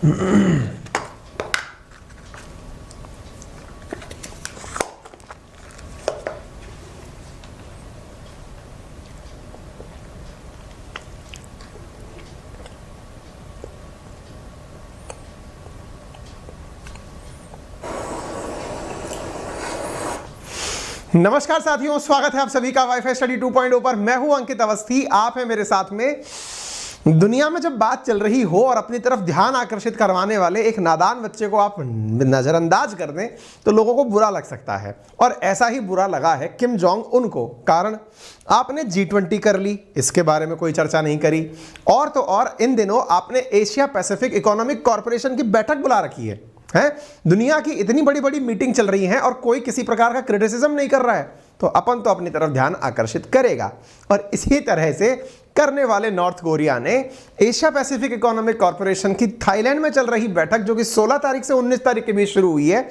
नमस्कार साथियों, स्वागत है आप सभी का वाईफाई स्टडी 2.0 पर। मैं हूं अंकित अवस्थी, आप हैं मेरे साथ में। दुनिया में जब बात चल रही हो और अपनी तरफ ध्यान आकर्षित करवाने वाले एक नादान बच्चे को आप नजरअंदाज कर दें तो लोगों को बुरा लग सकता है, और ऐसा ही बुरा लगा है किम जोंग उन को। कारण आपने G20 कर ली, इसके बारे में कोई चर्चा नहीं करी। और तो और इन दिनों आपने एशिया पैसिफिक इकोनॉमिक कॉरपोरेशन की बैठक बुला रखी है। दुनिया की इतनी बड़ी बड़ी मीटिंग चल रही है और कोई किसी प्रकार का क्रिटिसिज्म नहीं कर रहा है, तो अपन तो अपनी तरफ ध्यान आकर्षित करेगा। और इसी तरह से करने वाले नॉर्थ कोरिया ने एशिया पैसिफिक इकोनॉमिक कॉरपोरेशन की थाईलैंड में चल रही बैठक, जो कि 16 तारीख से 19 तारीख के बीच शुरू हुई है,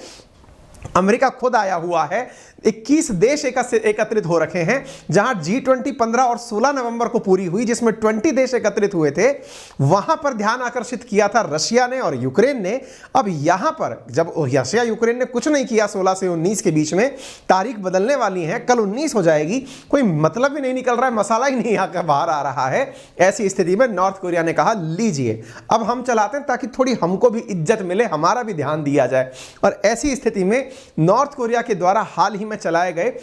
अमेरिका खुद आया हुआ है, 21 देश एकत्रित हो रखे हैं, जहां G20 15 और 16 नवंबर को पूरी हुई, जिसमें 20 देश एकत्रित हुए थे। वहां पर ध्यान आकर्षित किया था रशिया ने और यूक्रेन ने। अब यहां पर जब रशिया यूक्रेन ने कुछ नहीं किया, 16 से 19 के बीच में तारीख बदलने वाली है, कल 19 हो जाएगी, कोई मतलब भी नहीं निकल रहा है, मसाला ही नहीं आकर बाहर आ रहा है। ऐसी स्थिति में नॉर्थ कोरिया ने कहा लीजिए अब हम चलाते हैं ताकि थोड़ी हमको भी इज्जत मिले, हमारा भी ध्यान दिया जाए। और ऐसी स्थिति में नॉर्थ कोरिया के द्वारा हाल ही में चलाए गए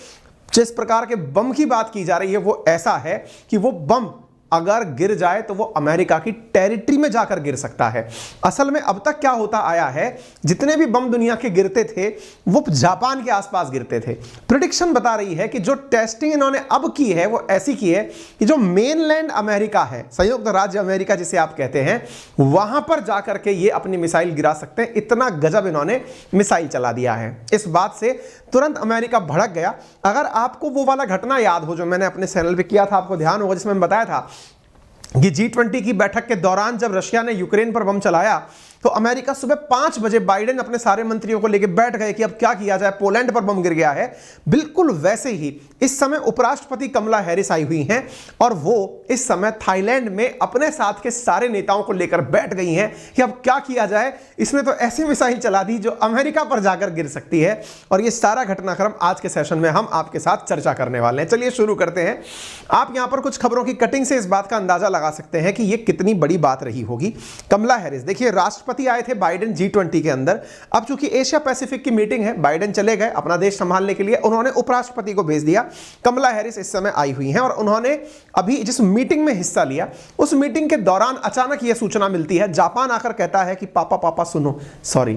जिस प्रकार के बम की बात की जा रही है, वो ऐसा है कि वो बम अगर गिर जाए तो वो अमेरिका की टेरिटरी में जाकर गिर सकता है। असल में अब तक क्या होता आया है, जितने भी बम दुनिया के गिरते थे वो जापान के आसपास गिरते थे। प्रेडिक्शन बता रही है कि जो टेस्टिंग इन्होंने अब की है वो ऐसी की है कि जो मेनलैंड अमेरिका है, संयुक्त राज्य अमेरिका जिसे आप कहते हैं, वहां पर जाकर के ये अपनी मिसाइल गिरा सकते हैं। इतना गजब इन्होंने मिसाइल चला दिया है। इस बात से तुरंत अमेरिका भड़क गया। अगर आपको वो वाला घटना याद हो जो मैंने अपने चैनल पे किया था, आपको ध्यान होगा, जिसमें बताया था कि G20 की बैठक के दौरान जब रशिया ने यूक्रेन पर बम चलाया तो अमेरिका सुबह 5 बजे बाइडेन अपने सारे मंत्रियों को लेकर बैठ गए कि अब क्या किया जाए, पोलैंड पर बम गिर गया है। बिल्कुल वैसे ही इस समय उपराष्ट्रपति कमला हैरिस आई हुई हैं और वो इस समय थाईलैंड में अपने साथ के सारे नेताओं को लेकर बैठ गई हैं कि अब क्या किया जाए। इसने तो ऐसी मिसाइल चला दी जो अमेरिका पर जाकर गिर सकती है। और ये सारा घटनाक्रम आज के सेशन में हम आपके साथ चर्चा करने वाले हैं। चलिए शुरू करते हैं। आप यहां पर कुछ खबरों की कटिंग से इस बात का अंदाजा लगा सकते हैं कि यह कितनी बड़ी बात रही होगी। कमला हैरिस, देखिए राष्ट्रपति आए थे बाइडेन G20 के अंदर। अब चूंकि एशिया पैसिफिक की मीटिंग है, बाइडेन चले गए अपना देश संभालने के लिए, उन्होंने उपराष्ट्रपति को भेज दिया। कमला हैरिस इस समय आई हुई हैं और उन्होंने अभी जिस मीटिंग में हिस्सा लिया, उस मीटिंग के दौरान अचानक यह सूचना मिलती है, जापान आकर कहता है कि पापा सुनो, सॉरी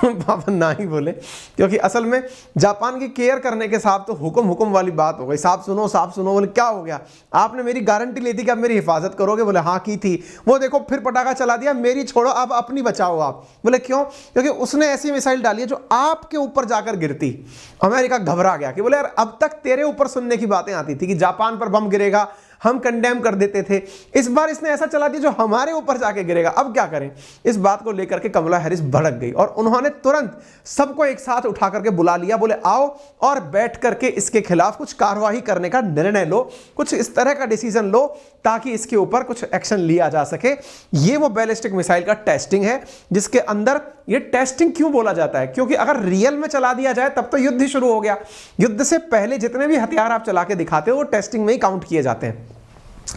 पापा ना ही बोले, क्योंकि असल में जापान की केयर करने के साथ तो हुक्म वाली बात हो गई। साहब सुनो, बोले क्या हो गया, आपने मेरी गारंटी ली थी कि आप मेरी हिफाजत करोगे। बोले हाँ की थी। वो देखो फिर पटाखा चला दिया, मेरी छोड़ो अब अपनी बचाओ आप। बोले क्यों? क्योंकि उसने ऐसी मिसाइल डाली है जो आपके ऊपर जाकर गिरती। अमेरिका घबरा गया कि बोले यार अब तक तेरे ऊपर सुनने की बातें आती थी कि जापान पर बम गिरेगा, हम कंडेम कर देते थे, इस बार इसने ऐसा चला दिया जो हमारे ऊपर जाके गिरेगा, अब क्या करें। इस बात को लेकर के कमला हैरिस भड़क गई और उन्होंने तुरंत सबको एक साथ उठा करके बुला लिया। बोले आओ और बैठ करके इसके खिलाफ कुछ कार्रवाई करने का निर्णय लो, कुछ इस तरह का डिसीजन लो ताकि इसके ऊपर कुछ एक्शन लिया जा सके। ये वो बैलिस्टिक मिसाइल का टेस्टिंग है, जिसके अंदर ये टेस्टिंग क्यों बोला जाता है, क्योंकि अगर रियल में चला दिया जाए तब तो युद्ध ही शुरू हो गया। युद्ध से पहले जितने भी हथियार आप चला के दिखाते हो वो टेस्टिंग में ही काउंट किए जाते हैं।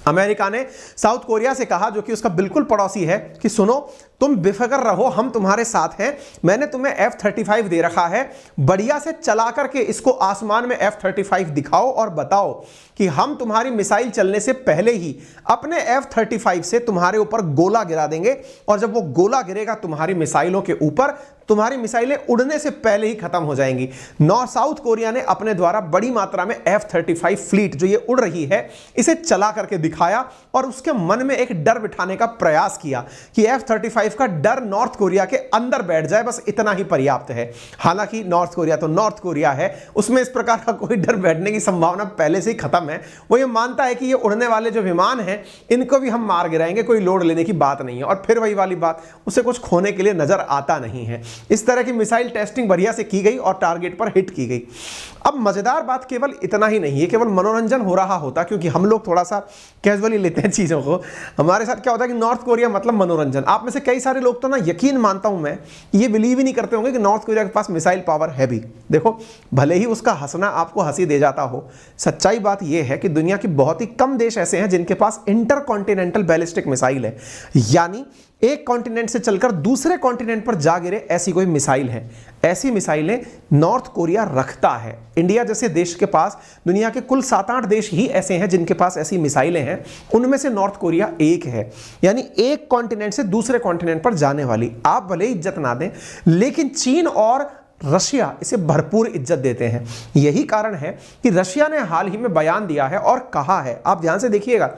अमेरिका ने साउथ कोरिया से कहा, जो कि उसका बिल्कुल पड़ोसी है, कि सुनो तुम बेफिक्र रहो, हम तुम्हारे साथ हैं। मैंने तुम्हें F-35 दे रखा है, बढ़िया से चला करके इसको आसमान में F-35 दिखाओ और बताओ कि हम तुम्हारी मिसाइल चलने से पहले ही अपने F-35 से तुम्हारे ऊपर गोला गिरा देंगे, और जब वो गोला गिरेगा तुम्हारी मिसाइलों के ऊपर, तुम्हारी मिसाइलें उड़ने से पहले ही खत्म हो जाएंगी। साउथ कोरिया ने अपने द्वारा बड़ी मात्रा में F-35 फ्लीट जो ये उड़ रही है, इसे चला करके दिखाया और उसके मन में एक डर बिठाने का प्रयास किया कि F-35 का डर नॉर्थ कोरिया के अंदर बैठ जाए, बस इतना ही पर्याप्त है। हालांकि नॉर्थ कोरिया तो नॉर्थ कोरिया है, उसमें इस प्रकार का कोई डर बैठने की संभावना पहले से ही खत्म है। वो ये मानता है कि ये उड़ने वाले जो विमान हैं इनको भी हम मार गिराएंगे, कोई लोड लेने की बात नहीं है। और फिर वही वाली बात, उसे कुछ खोने के लिए नजर आता नहीं है। इस तरह की मिसाइल टेस्टिंग बढ़िया से की गई और टारगेट पर हिट की गई। अब मजेदार बात केवल इतना ही नहीं है, केवल मनोरंजन हो रहा होता, क्योंकि हम लोग थोड़ा सा कैजुअली लेते हैं चीजों को। हमारे साथ क्या होता है कि नॉर्थ कोरिया मतलब मनोरंजन। आप में से कई कई सारे लोग तो ना, यकीन मानता हूं मैं, ये बिलीव ही नहीं करते होंगे कि नॉर्थ कोरिया के पास मिसाइल पावर है भी। देखो, भले ही उसका हंसना आपको हंसी दे जाता हो, सच्चाई बात यह है कि दुनिया के बहुत ही कम देश ऐसे हैं जिनके पास इंटरकॉन्टिनेंटल बैलिस्टिक मिसाइल है, यानी एक कॉन्टिनेंट से चलकर दूसरे कॉन्टिनेंट पर जा गिरे ऐसी कोई मिसाइल है। ऐसी मिसाइलें नॉर्थ कोरिया रखता है। इंडिया जैसे देश के पास दुनिया के कुल 7-8 देश ही ऐसे हैं जिनके पास ऐसी मिसाइलें हैं, उनमें से नॉर्थ कोरिया एक है, यानी एक कॉन्टिनेंट से दूसरे कॉन्टिनेंट पर जाने वाली। आप भले इज्जत ना दें, लेकिन चीन और रशिया इसे भरपूर इज्जत देते हैं। यही कारण है कि रशिया ने हाल ही में बयान दिया है और कहा है, आप ध्यान से देखिएगा,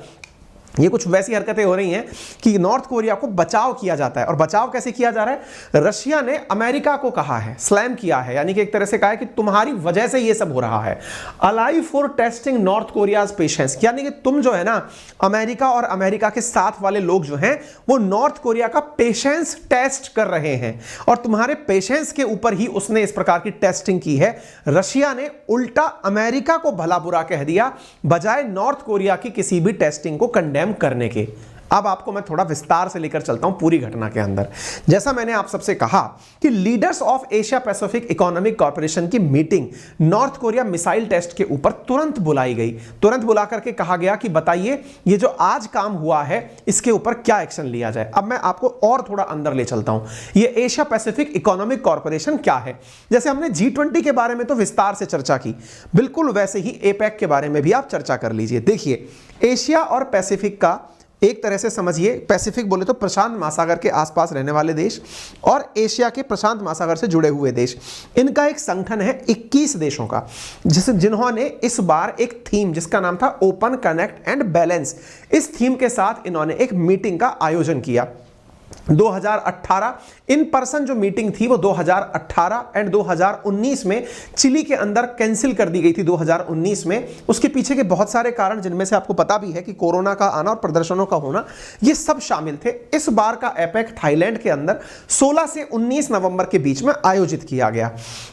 ये कुछ वैसी हरकतें हो रही हैं कि नॉर्थ कोरिया को बचाव किया जाता है। और बचाव कैसे किया जा रहा है? रशिया ने अमेरिका को कहा है, स्लैम किया है, यानी कि एक तरह से कहा है कि तुम्हारी वजह से ये सब हो रहा है। Alive for testing north Korea's patience, यानी कि तुम जो है ना, अमेरिका और अमेरिका के साथ वाले लोग जो हैं वो नॉर्थ कोरिया का पेशेंस टेस्ट कर रहे हैं, और तुम्हारे पेशेंस के ऊपर ही उसने इस प्रकार की टेस्टिंग की है। रशिया ने उल्टा अमेरिका को भला बुरा कह दिया, बजाय नॉर्थ कोरिया की किसी भी टेस्टिंग को कंडेम करने के। अब आपको मैं थोड़ा विस्तार से लेकर चलता हूं पूरी घटना के अंदर। जैसा मैंने आप सबसे कहा कि leaders of Asia Pacific economic corporation की meeting North Korea missile test के ऊपर तुरंत बुलाई गई। तुरंत बुला करके कहा गया कि बताइए ये जो आज काम हुआ है इसके ऊपर क्या एक्शन लिया जाए। अब मैं आपको और थोड़ा अंदर ले चलता हूं। ये एशिया पैसिफिक इकोनॉमिक कॉर्पोरेशन क्या है? जैसे हमने G20 के बारे में तो विस्तार से चर्चा की, बिल्कुल वैसे ही एपेक के बारे में भी आप चर्चा कर लीजिए। देखिए, एशिया और पैसिफिक का एक तरह से समझिए, पैसिफिक बोले तो प्रशांत महासागर के आसपास रहने वाले देश और एशिया के प्रशांत महासागर से जुड़े हुए देश, इनका एक संगठन है 21 देशों का, जिन्होंने इस बार एक थीम जिसका नाम था ओपन, कनेक्ट एंड बैलेंस, इस थीम के साथ इन्होंने एक मीटिंग का आयोजन किया। 2018 इन पर्सन जो मीटिंग थी वो 2018 एंड 2019 में चिली के अंदर कैंसिल कर दी गई थी 2019 में। उसके पीछे के बहुत सारे कारण, जिनमें से आपको पता भी है कि कोरोना का आना और प्रदर्शनों का होना, ये सब शामिल थे। इस बार का एपेक थाईलैंड के अंदर 16 से 19 नवंबर के बीच में आयोजित किया गया।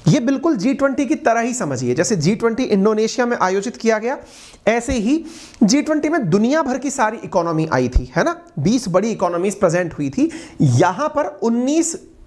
ये बिल्कुल G20 की तरह ही समझिए, जैसे G20 इंडोनेशिया में आयोजित किया गया, ऐसे ही G20 में दुनिया भर की सारी इकोनॉमी आई थी, है ना, 20 बड़ी इकोनॉमीज प्रेजेंट हुई थी। यहां पर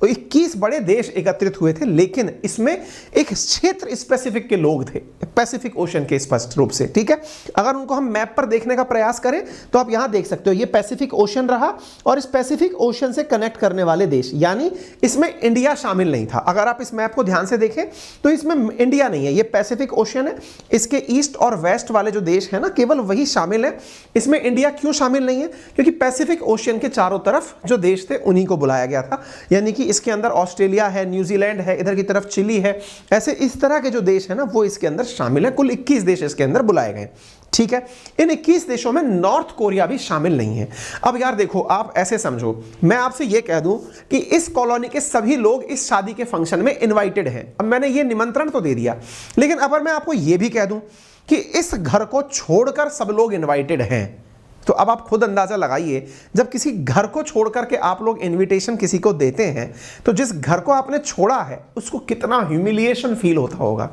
21 बड़े देश एकत्रित हुए थे, लेकिन इसमें एक क्षेत्र स्पेसिफिक के लोग थे, पैसिफिक ओशन के, स्पष्ट रूप से, ठीक है। अगर उनको हम मैप पर देखने का प्रयास करें तो आप यहां देख सकते हो, ये पैसिफिक ओशन रहा और इस पैसिफिक ओशन से कनेक्ट करने वाले देश, यानी इसमें इंडिया शामिल नहीं था। अगर आप इस मैप को ध्यान से देखें तो इसमें इंडिया नहीं है, ये पैसिफिक ओशन है, इसके ईस्ट और वेस्ट वाले जो देश है ना, केवल वही शामिल है। इसमें इंडिया क्यों शामिल नहीं है? क्योंकि पैसिफिक ओशन के चारों तरफ जो देश थे उन्हीं को बुलाया गया था, यानी कि इसके अंदर ऑस्ट्रेलिया है, न्यूजीलैंड है, इधर की तरफ चिली है, ऐसे इस तरह के जो देश है ना वो इसके अंदर शामिल है। कुल 21 देश इसके अंदर बुलाए गए, ठीक है। इन 21 देशों में नॉर्थ कोरिया भी शामिल नहीं है। अब यार देखो, आप ऐसे समझो, मैं आपसे यह कह दूं कि इस कॉलोनी के सभी लोग इस शादी के फंक्शन में इनवाइटेड हैं। अब मैंने ये निमंत्रण तो दे दिया, लेकिन अगर मैं आपको यह भी कह दूं कि इस घर को छोड़कर सब लोग इनवाइटेड हैं, तो अब आप खुद अंदाजा लगाइए, जब किसी घर को छोड़ करके आप लोग इनविटेशन किसी को देते हैं तो जिस घर को आपने छोड़ा है उसको कितना ह्यूमिलिएशन फील होता होगा।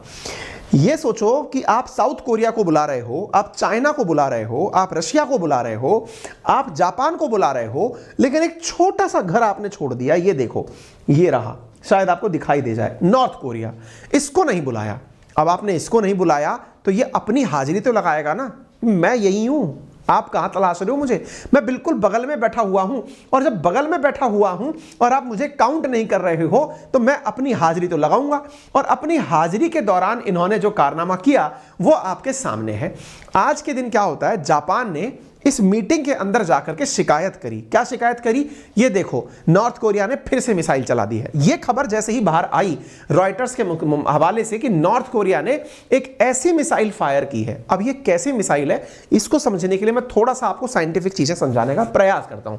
ये सोचो कि आप साउथ कोरिया को बुला रहे हो, आप चाइना को बुला रहे हो, आप रशिया को बुला रहे हो, आप जापान को बुला रहे हो, लेकिन एक छोटा सा घर आपने छोड़ दिया। ये देखो, ये रहा, शायद आपको दिखाई दे जाए, नॉर्थ कोरिया। इसको नहीं बुलाया। अब आपने इसको नहीं बुलाया तो ये अपनी हाजिरी तो लगाएगा ना, मैं यही हूं, आप कहां तलाश रहे हो मुझे? मैं बिल्कुल बगल में बैठा हुआ हूं, और जब बगल में बैठा हुआ हूं और आप मुझे काउंट नहीं कर रहे हो तो मैं अपनी हाजिरी तो लगाऊंगा। और अपनी हाजिरी के दौरान इन्होंने जो कारनामा किया वो आपके सामने है। आज के दिन क्या होता है, जापान ने इस मीटिंग के अंदर जाकर के शिकायत करी। क्या शिकायत करी? ये देखो, नॉर्थ कोरिया ने फिर से मिसाइल चला दी है। ये खबर जैसे ही बाहर आई रॉयटर्स के हवाले से कि नॉर्थ कोरिया ने एक ऐसी मिसाइल फायर की है। अब ये कैसी मिसाइल है, इसको समझने के लिए मैं थोड़ा सा आपको साइंटिफिक चीजें समझाने का प्रयास करता हूं।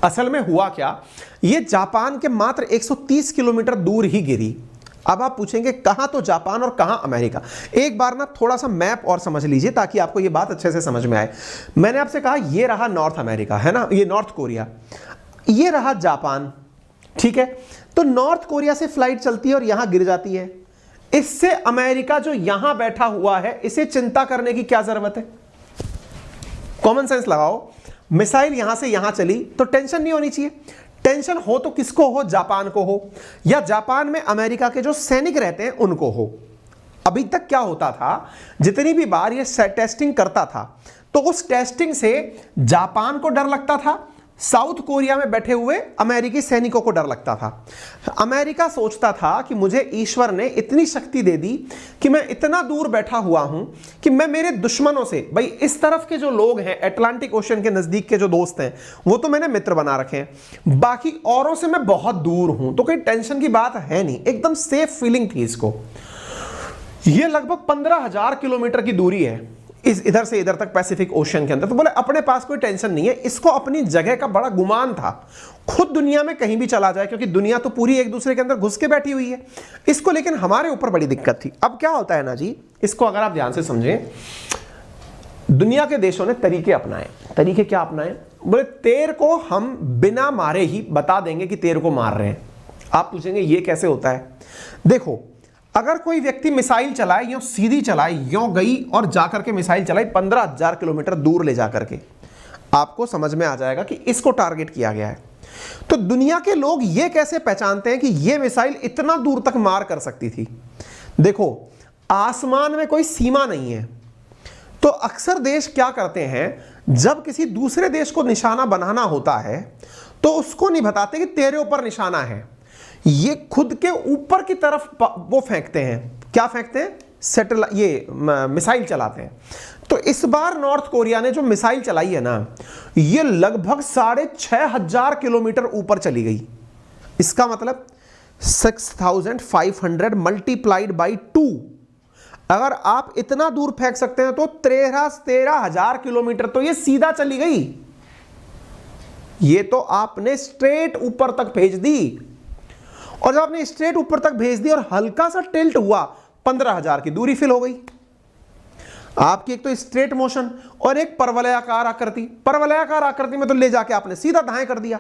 असल में हुआ क्या, ये जापान के मात्र 130 किलोमीटर दूर ही गिरी। अब आप पूछेंगे कहां, तो जापान और कहां अमेरिका। एक बार ना थोड़ा सा मैप और समझ लीजिए ताकि आपको ये बात अच्छे से समझ में आए। मैंने आपसे कहा ये रहा नॉर्थ अमेरिका, है ना, ये नॉर्थ कोरिया, ये रहा जापान, ठीक है। तो नॉर्थ कोरिया से फ्लाइट चलती है और यहां गिर जाती है। इससे अमेरिका जो यहां बैठा हुआ है इसे चिंता करने की क्या जरूरत है? कॉमन सेंस लगाओ। मिसाइल यहां से यहां चली तो टेंशन नहीं होनी चाहिए। टेंशन हो तो किसको हो, जापान को हो, या जापान में अमेरिका के जो सैनिक रहते हैं उनको हो। अभी तक क्या होता था, जितनी भी बार ये टेस्टिंग करता था तो उस टेस्टिंग से जापान को डर लगता था, साउथ कोरिया में बैठे हुए अमेरिकी सैनिकों को डर लगता था। अमेरिका सोचता था कि मुझे ईश्वर ने इतनी शक्ति दे दी कि मैं इतना दूर बैठा हुआ हूं कि मैं मेरे दुश्मनों से, भाई इस तरफ के जो लोग हैं अटलांटिक ओशन के नजदीक के जो दोस्त हैं वो तो मैंने मित्र बना रखे हैं, बाकी औरों से मैं बहुत दूर हूं, तो कोई टेंशन की बात है नहीं, एकदम सेफ फीलिंग थी इसको। ये लगभग 15,000 किलोमीटर की दूरी है इस इधर से इधर तक पैसिफिक ओशन के अंदर, तो बोले अपने पास कोई टेंशन नहीं है। इसको अपनी जगह का बड़ा गुमान था, खुद दुनिया में कहीं भी चला जाए, क्योंकि दुनिया तो पूरी एक दूसरे के अंदर घुस के बैठी हुई है इसको, लेकिन हमारे ऊपर बड़ी दिक्कत थी। अब क्या होता है ना जी, इसको अगर आप ध्यान से समझें, दुनिया के देशों ने तरीके अपनाए। तरीके क्या अपनाए? बोले तेर को हम बिना मारे ही बता देंगे कि तेर को मार रहे हैं। आप पूछेंगे ये कैसे होता है? देखो, अगर कोई व्यक्ति मिसाइल चलाए, यूं सीधी चलाई, यूं गई और जाकर के मिसाइल चलाई 15,000 किलोमीटर दूर ले जाकर के, आपको समझ में आ जाएगा कि इसको टारगेट किया गया है। तो दुनिया के लोग ये कैसे पहचानते हैं कि ये मिसाइल इतना दूर तक मार कर सकती थी? देखो, आसमान में कोई सीमा नहीं है, तो अक्सर देश क्या करते हैं, जब किसी दूसरे देश को निशाना बनाना होता है तो उसको नहीं बताते कि तेरे ऊपर निशाना है, ये खुद के ऊपर की तरफ वो फेंकते हैं। क्या फेंकते हैं? सैटेलाइट, ये मिसाइल चलाते हैं। तो इस बार नॉर्थ कोरिया ने जो मिसाइल चलाई है ना, ये लगभग 6,500 किलोमीटर ऊपर चली गई। इसका मतलब 6,500 मल्टीप्लाइड बाई 2, अगर आप इतना दूर फेंक सकते हैं तो 13,000 किलोमीटर तो ये सीधा चली गई। ये तो आपने स्ट्रेट ऊपर तक भेज दी, और जब आपने स्ट्रेट ऊपर तक भेज दी और हल्का सा टिल्ट हुआ, 15,000 की दूरी फिल हो गई आपकी। एक तो स्ट्रेट मोशन और एक परवलयाकार आकृति। परवलयाकार आकृति में तो ले जाके आपने सीधा दाएं कर दिया।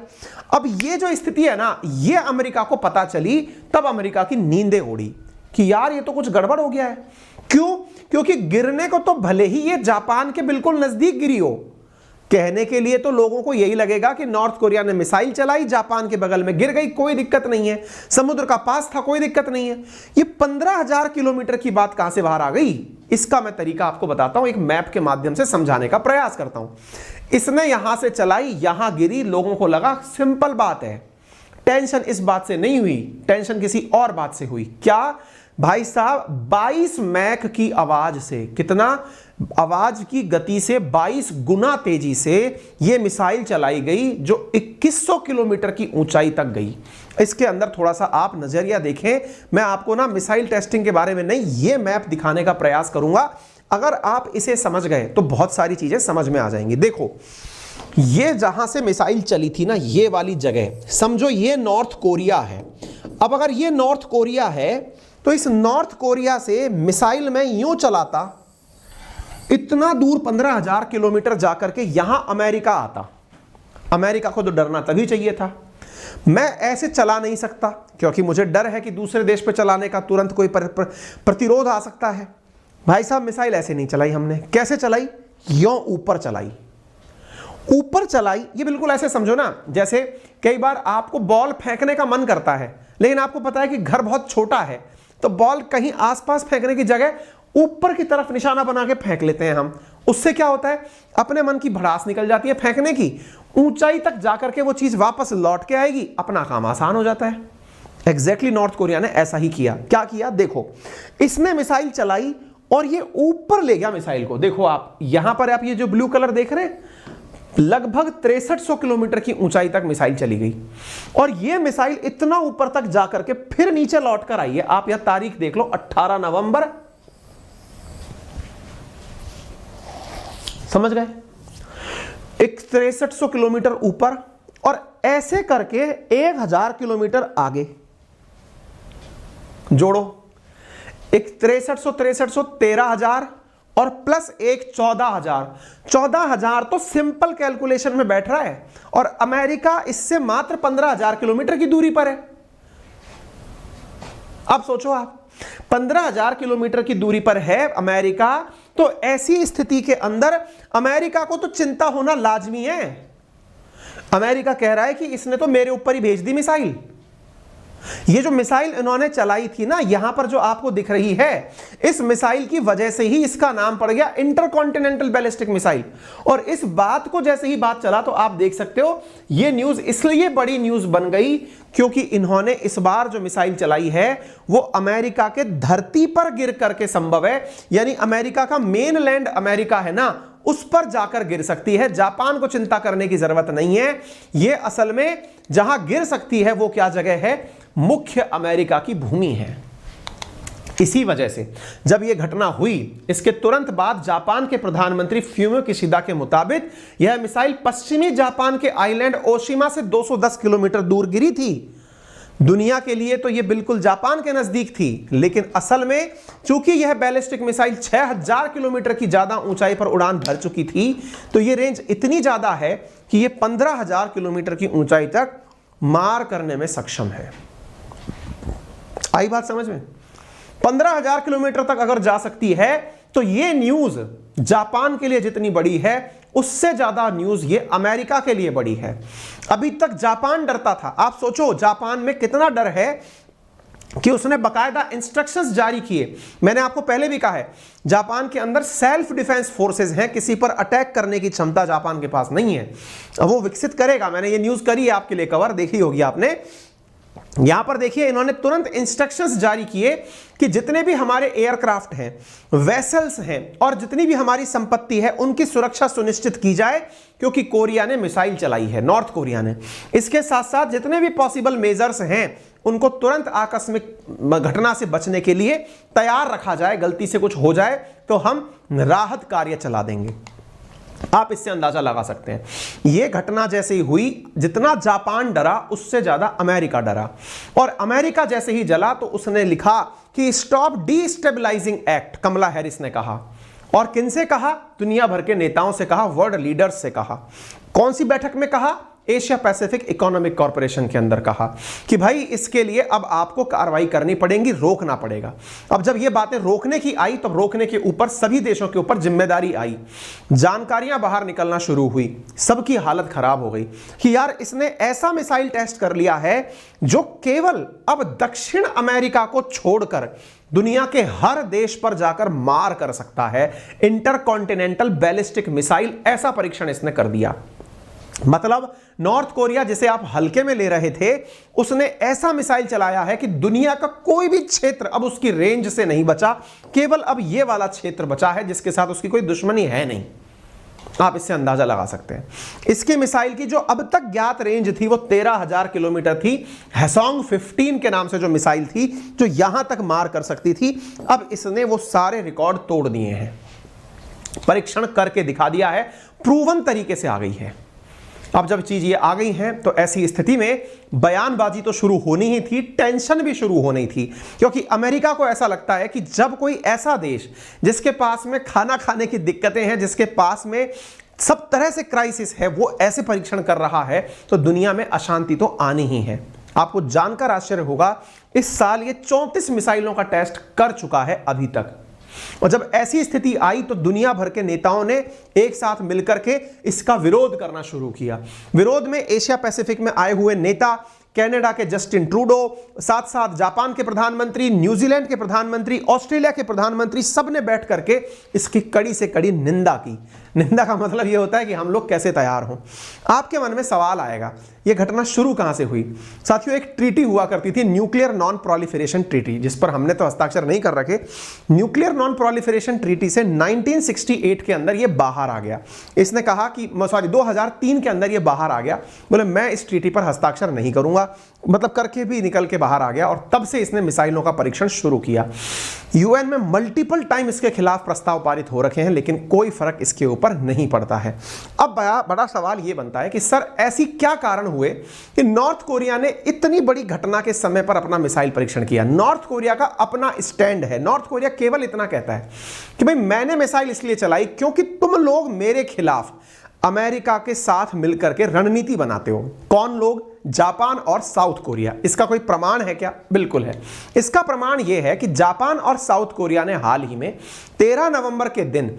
अब ये जो स्थिति है ना, ये अमेरिका को पता चली, तब अमेरिका की नींदें उड़ी कि यार ये तो कुछ गड़बड़ हो गया है। क्यों? क्योंकि गिरने को तो भले ही ये जापान के बिल्कुल नजदीक गिरी हो, कहने के लिए तो लोगों को यही लगेगा कि नॉर्थ कोरिया ने मिसाइल चलाई, जापान के बगल में गिर गई, कोई दिक्कत नहीं है, समुद्र का पास था, कोई दिक्कत नहीं है। ये 15,000 किलोमीटर की बात कहां से बाहर आ गई? इसका मैं तरीका आपको बताता हूं, एक मैप के माध्यम से समझाने का प्रयास करता हूं। इसने यहां से चलाई, यहां गिरी, लोगों को लगा सिंपल बात है। टेंशन इस बात से नहीं हुई, टेंशन किसी और बात से हुई। क्या भाई साहब? 22 मैक की आवाज से, कितना आवाज की गति से 22 गुना तेजी से यह मिसाइल चलाई गई, जो 2100 किलोमीटर की ऊंचाई तक गई। इसके अंदर थोड़ा सा आप नजरिया देखें, मैं आपको ना मिसाइल टेस्टिंग के बारे में नहीं, यह मैप दिखाने का प्रयास करूंगा। अगर आप इसे समझ गए तो बहुत सारी चीजें समझ में आ जाएंगी। देखो, ये जहां से मिसाइल चली थी ना, ये वाली जगह समझो ये नॉर्थ कोरिया है। अब अगर ये नॉर्थ कोरिया है तो इस नॉर्थ कोरिया से मिसाइल में यूं चलाता, इतना दूर 15,000 किलोमीटर जाकर के यहां अमेरिका आता। अमेरिका को तो डरना तभी चाहिए था। मैं ऐसे चला नहीं सकता क्योंकि मुझे डर है कि दूसरे देश पे चलाने का तुरंत कोई प्रतिरोध आ सकता है। भाई साहब, मिसाइल ऐसे नहीं चलाई हमने। कैसे चलाई? यों ऊपर चलाई। ऊपर चलाई, ये बिल्कुल ऐसे समझो ना, जैसे कई बार आपको बॉल फेंकने का मन करता है, लेकिन आपको पता है कि घर बहुत छोटा है, तो बॉल कहीं आसपास फेंकने की जगह ऊपर की तरफ निशाना बना के फेंक लेते हैं हम। उससे क्या होता है? अपने मन की भड़ास निकल जाती है फेंकने की, ऊंचाई तक जाकर के वो चीज वापस लौट के आएगी, अपना काम आसान हो जाता है। एग्जैक्टली नॉर्थ कोरिया ने ऐसा ही किया। क्या किया? देखो, इसने मिसाइल चलाई और ये ऊपर ले गया मिसाइल को। देखो आप यहां पर, आप ये जो ब्लू कलर देख रहे हैं, लगभग 6300 किलोमीटर की ऊंचाई तक मिसाइल चली गई, और यह मिसाइल इतना ऊपर तक जाकर के फिर नीचे लौट कर आई है। आप यह तारीख देख लो, 18 नवंबर। समझ गए? 6300 किलोमीटर ऊपर, और ऐसे करके 1000 किलोमीटर आगे जोड़ो। एक 6300 13,000 और प्लस एक 14,000। 14,000 तो सिंपल कैलकुलेशन में बैठ रहा है, और अमेरिका इससे मात्र 15,000 किलोमीटर की दूरी पर है। अब सोचो आप, 15,000 किलोमीटर की दूरी पर है अमेरिका, तो ऐसी स्थिति के अंदर अमेरिका को तो चिंता होना लाजमी है। अमेरिका कह रहा है कि इसने तो मेरे ऊपर ही भेज दी मिसाइल। ये जो मिसाइल इन्होंने चलाई थी ना, यहां पर जो आपको दिख रही है, इस मिसाइल की वजह से ही इसका नाम पड़ गया इंटरकॉन्टिनेंटल बैलिस्टिक मिसाइल। और इस बात को जैसे ही बात चला तो आप देख सकते हो ये न्यूज इसलिए बड़ी न्यूज बन गई क्योंकि इन्होंने इस बार जो मिसाइल चलाई है वो अमेरिका के धरती पर गिर करके संभव है, यानी अमेरिका का मेन लैंड अमेरिका है ना, उस पर जाकर गिर सकती है। जापान को चिंता करने की जरूरत नहीं है। यह असल में जहां गिर सकती है वो क्या जगह है, मुख्य अमेरिका की भूमि है। इसी वजह से जब यह घटना हुई इसके तुरंत बाद जापान के प्रधानमंत्री फ्यूमियो किशिदा के मुताबिक यह मिसाइल पश्चिमी जापान के आइलैंड ओशिमा से 210 किलोमीटर दूर गिरी थी। दुनिया के लिए तो यह बिल्कुल जापान के नजदीक थी, लेकिन असल में चूंकि यह बैलिस्टिक मिसाइल 6000 किलोमीटर की ज्यादा ऊंचाई पर उड़ान भर चुकी थी, तो यह रेंज इतनी ज्यादा है कि यह 15000 किलोमीटर की ऊंचाई तक मार करने में सक्षम है। आई बात समझ में? 15000 किलोमीटर तक अगर जा सकती है तो यह न्यूज जापान के लिए जितनी बड़ी है उससे ज्यादा न्यूज ये अमेरिका के लिए बड़ी है। अभी तक जापान डरता था। आप सोचो जापान में कितना डर है कि उसने बकायदा इंस्ट्रक्शंस जारी किए। मैंने आपको पहले भी कहा है जापान के अंदर सेल्फ डिफेंस फोर्सेस हैं, किसी पर अटैक करने की क्षमता जापान के पास नहीं है। अब वो विकसित करेगा। मैंने ये न्यूज करी है आपके लिए कवर, देखी होगी आपने। यहां पर देखिए इन्होंने तुरंत इंस्ट्रक्शंस जारी किए कि जितने भी हमारे एयरक्राफ्ट हैं, वेसल्स हैं और जितनी भी हमारी संपत्ति है उनकी सुरक्षा सुनिश्चित की जाए, क्योंकि कोरिया ने मिसाइल चलाई है, नॉर्थ कोरिया ने। इसके साथ साथ जितने भी पॉसिबल मेजर्स हैं उनको तुरंत आकस्मिक घटना से बचने के लिए तैयार रखा जाए। गलती से कुछ हो जाए तो हम राहत कार्य चला देंगे। आप इससे अंदाजा लगा सकते हैं यह घटना जैसे ही हुई, जितना जापान डरा उससे ज्यादा अमेरिका डरा। और अमेरिका जैसे ही जला तो उसने लिखा कि स्टॉप डीस्टेबलाइजिंग एक्ट, कमला हैरिस ने कहा। और किनसे कहा? दुनिया भर के नेताओं से कहा, वर्ल्ड लीडर्स से कहा। कौन सी बैठक में कहा? एशिया पैसिफिक इकोनॉमिक कॉर्पोरेशन के अंदर कहा कि भाई इसके लिए अब आपको कार्रवाई करनी पड़ेगी, रोकना पड़ेगा। अब जब ये बातें रोकने की आई तब रोकने के ऊपर सभी देशों के ऊपर जिम्मेदारी आई। जानकारियां बाहर निकलना शुरू हुई, सबकी हालत खराब हो गई कि यार इसने ऐसा मिसाइल टेस्ट कर लिया है जो केवल अब दक्षिण अमेरिका को छोड़कर दुनिया के हर देश पर जाकर मार कर सकता है। इंटरकॉन्टिनेंटल बैलिस्टिक मिसाइल, ऐसा परीक्षण इसने कर दिया। मतलब नॉर्थ कोरिया जिसे आप हल्के में ले रहे थे, उसने ऐसा मिसाइल चलाया है कि दुनिया का कोई भी क्षेत्र अब उसकी रेंज से नहीं बचा। केवल अब यह वाला क्षेत्र बचा है जिसके साथ उसकी कोई दुश्मनी है नहीं। आप इससे अंदाजा लगा सकते हैं। इसकी मिसाइल की जो अब तक ज्ञात रेंज थी वो 13000 किलोमीटर थी। हैसोंग 15 के नाम से जो मिसाइल थी जो यहां तक मार कर सकती थी, अब इसने वो सारे रिकॉर्ड तोड़ दिए हैं। परीक्षण करके दिखा दिया है, प्रूवन तरीके से आ गई है। अब जब चीज ये आ गई है तो ऐसी स्थिति में बयानबाजी तो शुरू होनी ही थी, टेंशन भी शुरू होनी थी, क्योंकि अमेरिका को ऐसा लगता है कि जब कोई ऐसा देश जिसके पास में खाना खाने की दिक्कतें हैं, जिसके पास में सब तरह से क्राइसिस है, वो ऐसे परीक्षण कर रहा है तो दुनिया में अशांति तो आनी ही है। आपको जानकर आश्चर्य होगा इस साल ये 34 मिसाइलों का टेस्ट कर चुका है अभी तक। और जब ऐसी स्थिति आई तो दुनिया भर के नेताओं ने एक साथ मिलकर के इसका विरोध करना शुरू किया। विरोध में एशिया पैसिफिक में आए हुए नेता, कनाडा के जस्टिन ट्रूडो, साथ साथ जापान के प्रधानमंत्री, न्यूजीलैंड के प्रधानमंत्री, ऑस्ट्रेलिया के प्रधानमंत्री, सब ने बैठ करके इसकी कड़ी से कड़ी निंदा की। निंदा का मतलब यह होता है कि हम लोग कैसे तैयार हों। आपके मन में सवाल आएगा यह घटना शुरू कहां से हुई? साथियों, एक ट्रीटी हुआ करती थी, न्यूक्लियर नॉन प्रोलिफरेशन ट्रीटी, जिस पर हमने तो हस्ताक्षर नहीं कर रखे। न्यूक्लियर नॉन प्रोलिफरेशन ट्रीटी से 1968 के अंदर यह बाहर आ गया। इसने कहा कि 2003 के अंदर यह बाहर आ गया, बोले मैं इस ट्रीटी पर हस्ताक्षर नहीं करूंगा, मतलब करके भी निकल के बाहर आ गया। और तब से इसने मिसाइलों का परीक्षण शुरू किया। यूएन में मल्टीपल टाइम इसके खिलाफ प्रस्ताव पारित हो रखे हैं, लेकिन कोई फर्क इसके ऊपर नहीं पड़ता है। अब बड़ा सवाल यह बनता है कि सर ऐसी क्या कारण हुए कि नॉर्थ कोरिया ने इतनी बड़ी घटना के समय पर अपना मिसाइल परीक्षण किया? नॉर्थ कोरिया का अपना स्टैंड है। नॉर्थ कोरिया केवल इतना कहता है कि भाई मैंने मिसाइल इसलिए चलाई क्योंकि तुम लोग मेरे खिलाफ अमेरिका के साथ मिलकर के रणनीति बनाते हो। कौन लोग? जापान और साउथ कोरिया। इसका कोई प्रमाण है क्या? बिल्कुल है। इसका प्रमाण यह है कि जापान और साउथ कोरिया ने हाल ही में 13 नवंबर के दिन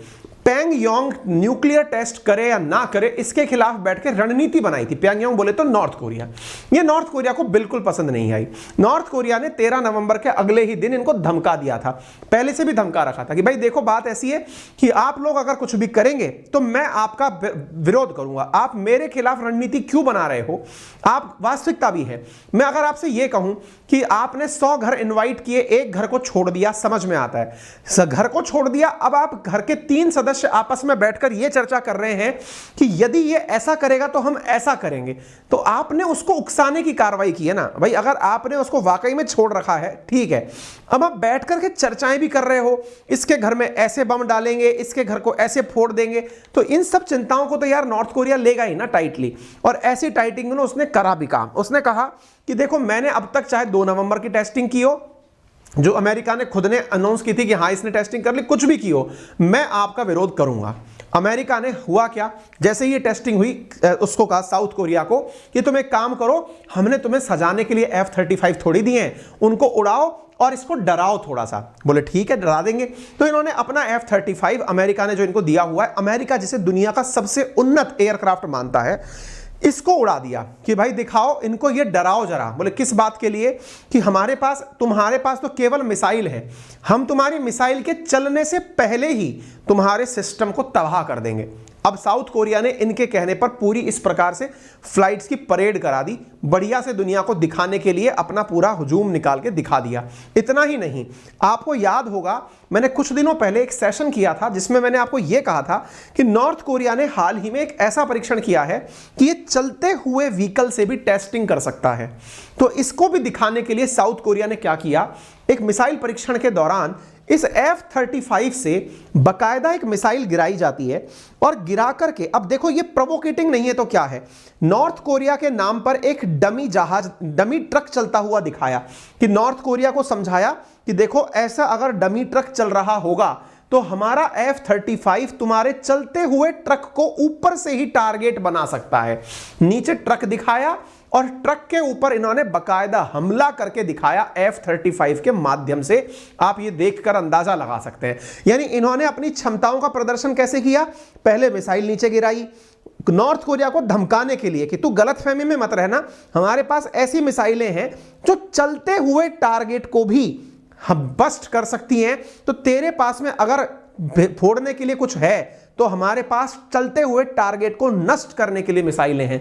प्योंगयांग न्यूक्लियर टेस्ट करे या ना करे इसके खिलाफ बैठकर रणनीति बनाई थी। प्योंगयांग बोले तो नॉर्थ कोरिया। ये नॉर्थ कोरिया को बिल्कुल पसंद नहीं आई। नॉर्थ कोरिया ने 13 नवंबर के अगले ही दिन इनको धमका दिया था, पहले से भी धमका रखा था कि भाई देखो बात ऐसी है कि आप लोग अगर कुछ भी करेंगे तो मैं आपका विरोध करूंगा, आप मेरे खिलाफ रणनीति क्यों बना रहे हो। आप वास्तविकता भी है, मैं अगर आपसे यह कहूं कि आपने 100 घर इन्वाइट किए, एक घर को छोड़ दिया, समझ में आता है, घर को छोड़ दिया, अब आप घर के 3 सदस्य आपस में बैठकर यह चर्चा कर रहे हैं कि यदि ये ऐसा करेगा तो हम ऐसा करेंगे, तो आपने उसको उकसाने की कार्रवाई की है ना भाई। अगर आपने उसको वाकई में छोड़ रखा है ठीक है, अब आप बैठकर के चर्चाएं भी कर रहे हो, इसके घर में ऐसे बम डालेंगे, इसके घर को ऐसे फोड़ देंगे, तो इन सब चिंताओं को तो यार नॉर्थ कोरिया लेगा ही ना टाइटली। और ऐसी टाइटिंग में उसने करा भी काम। उसने कहा कि देखो मैंने अब तक चाहे 2 नवंबर की टेस्टिंग की हो, जो अमेरिका ने खुद ने अनाउंस की थी कि हाँ इसने टेस्टिंग कर ली, कुछ भी की हो, मैं आपका विरोध करूंगा। अमेरिका ने हुआ क्या, जैसे ही ये टेस्टिंग हुई उसको कहा साउथ कोरिया को कि तुम एक काम करो, हमने तुम्हें सजाने के लिए F-35 थोड़ी दिए हैं, उनको उड़ाओ और इसको डराओ थोड़ा सा। बोले ठीक है डरा देंगे। तो इन्होंने अपना F-35 अमेरिका ने जो इनको दिया हुआ है, अमेरिका जिसे दुनिया का सबसे उन्नत एयरक्राफ्ट मानता है, इसको उड़ा दिया कि भाई दिखाओ, इनको ये डराओ जरा। बोले किस बात के लिए कि हमारे पास, तुम्हारे पास तो केवल मिसाइल है, हम तुम्हारी मिसाइल के चलने से पहले ही तुम्हारे सिस्टम को तबाह कर देंगे। अब साउथ कोरिया ने इनके कहने पर पूरी इस प्रकार से फ्लाइट्स की परेड करा दी, बढ़िया से दुनिया को दिखाने के लिए अपना पूरा हुजूम निकाल के दिखा दिया। इतना ही नहीं, आपको याद होगा मैंने कुछ दिनों पहले एक सेशन किया था जिसमें मैंने आपको यह कहा था कि नॉर्थ कोरिया ने हाल ही में एक ऐसा परीक्षण किया है कि ये चलते हुए व्हीकल से भी टेस्टिंग कर सकता है। तो इसको भी दिखाने के लिए साउथ कोरिया ने क्या किया, एक मिसाइल परीक्षण के दौरान इस F-35 से बकायदा एक मिसाइल गिराई जाती है और गिरा करके, अब देखो ये प्रोवोकेटिंग नहीं है तो क्या है, नॉर्थ कोरिया के नाम पर एक डमी जहाज, डमी ट्रक चलता हुआ दिखाया कि नॉर्थ कोरिया को समझाया कि देखो ऐसा अगर डमी ट्रक चल रहा होगा तो हमारा F-35 तुम्हारे चलते हुए ट्रक को ऊपर से ही टारगेट बना सकता है। नीचे ट्रक दिखाया और ट्रक के ऊपर इन्होंने बकायदा हमला करके दिखाया F-35 के माध्यम से। आप ये देखकर अंदाजा लगा सकते हैं, यानी इन्होंने अपनी क्षमताओं का प्रदर्शन कैसे किया। पहले मिसाइल नीचे गिराई नॉर्थ कोरिया को धमकाने के लिए कि तू गलतफहमी में मत रहना, हमारे पास ऐसी मिसाइलें हैं जो चलते हुए टारगेट को भी हम बस्ट कर सकती हैं, तो तेरे पास में अगर फोड़ने के लिए कुछ है तो हमारे पास चलते हुए टारगेट को नष्ट करने के लिए मिसाइलें हैं।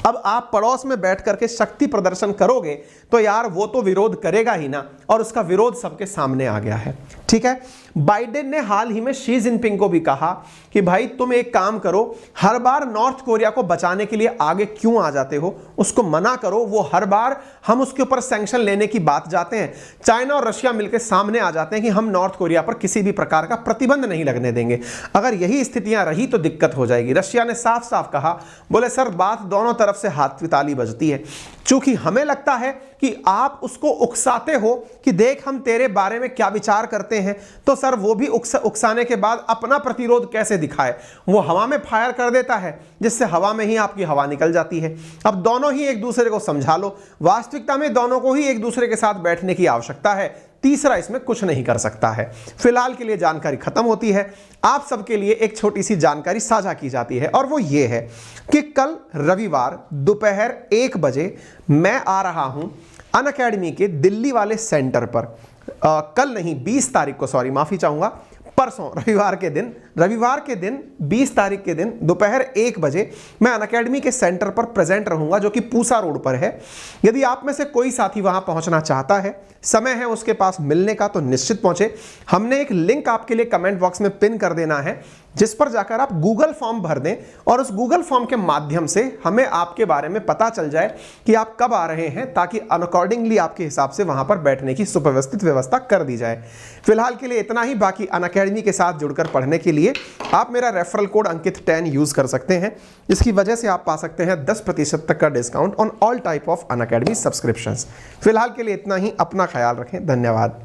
अब आप पड़ोस में बैठ करके शक्ति प्रदर्शन करोगे तो यार वो तो विरोध करेगा ही ना, और उसका विरोध सबके सामने आ गया है। ठीक है, बाइडेन ने हाल ही में शी जिनपिंग को भी कहा कि भाई तुम एक काम करो, हर बार नॉर्थ कोरिया को बचाने के लिए आगे क्यों आ जाते हो, उसको मना करो। वो हर बार हम उसके ऊपर सैंक्शन लेने की बात जाते हैं, चाइना और रशिया मिलकर सामने आ जाते हैं कि हम नॉर्थ कोरिया पर किसी भी प्रकार का प्रतिबंध नहीं लगने देंगे। अगर यही स्थितियां रही तो दिक्कत हो जाएगी। रशिया ने साफ साफ कहा, बोले सर बात दोनों तरफ से हाथ की ताली बजती है, चूंकि हमें लगता है कि आप उसको उकसाते हो कि देख हम तेरे बारे में क्या विचार करते हैं, तो सर वो भी उकसाने के बाद अपना प्रतिरोध कैसे दिखाए, वो हवा में फायर कर देता है जिससे हवा में ही आपकी हवा निकल जाती है। अब दोनों ही एक दूसरे को समझा लो, वास्तविकता में दोनों को ही एक दूसरे के साथ बैठने की आवश्यकता है, तीसरा इसमें कुछ नहीं कर सकता है। फिलहाल के लिए जानकारी खत्म होती है, आप सबके लिए एक छोटी सी जानकारी साझा की जाती है, और वो ये है कि कल रविवार दोपहर 1 बजे मैं आ रहा हूं अनअकैडमी के दिल्ली वाले सेंटर पर। कल नहीं 20 तारीख को, सॉरी माफी चाहूंगा, परसों रविवार के दिन 20 तारीख के दिन दोपहर 1 बजे मैं अनअकैडमी के सेंटर पर प्रेजेंट रहूंगा, जो कि पूसा रोड पर है। यदि आप में से कोई साथी वहां पहुंचना चाहता है, समय है उसके पास मिलने का, तो निश्चित पहुंचे। हमने एक लिंक आपके लिए कमेंट बॉक्स में पिन कर देना है, जिस पर जाकर आप गूगल फॉर्म भर दें, और उस गूगल फॉर्म के माध्यम से हमें आपके बारे में पता चल जाए कि आप कब आ रहे हैं, ताकि अकॉर्डिंगली आपके हिसाब से वहां पर बैठने की सुव्यवस्थित व्यवस्था कर दी जाए। फिलहाल के लिए इतना ही। बाकी अनअकैडमी के साथ जुड़कर पढ़ने के लिए आप मेरा रेफरल कोड अंकित 10 यूज कर सकते हैं, जिसकी वजह से आप पा सकते हैं 10% तक का discount on all type of Unacademy subscriptions. फिलहाल के लिए इतना ही, अपना ख्याल रखें, धन्यवाद।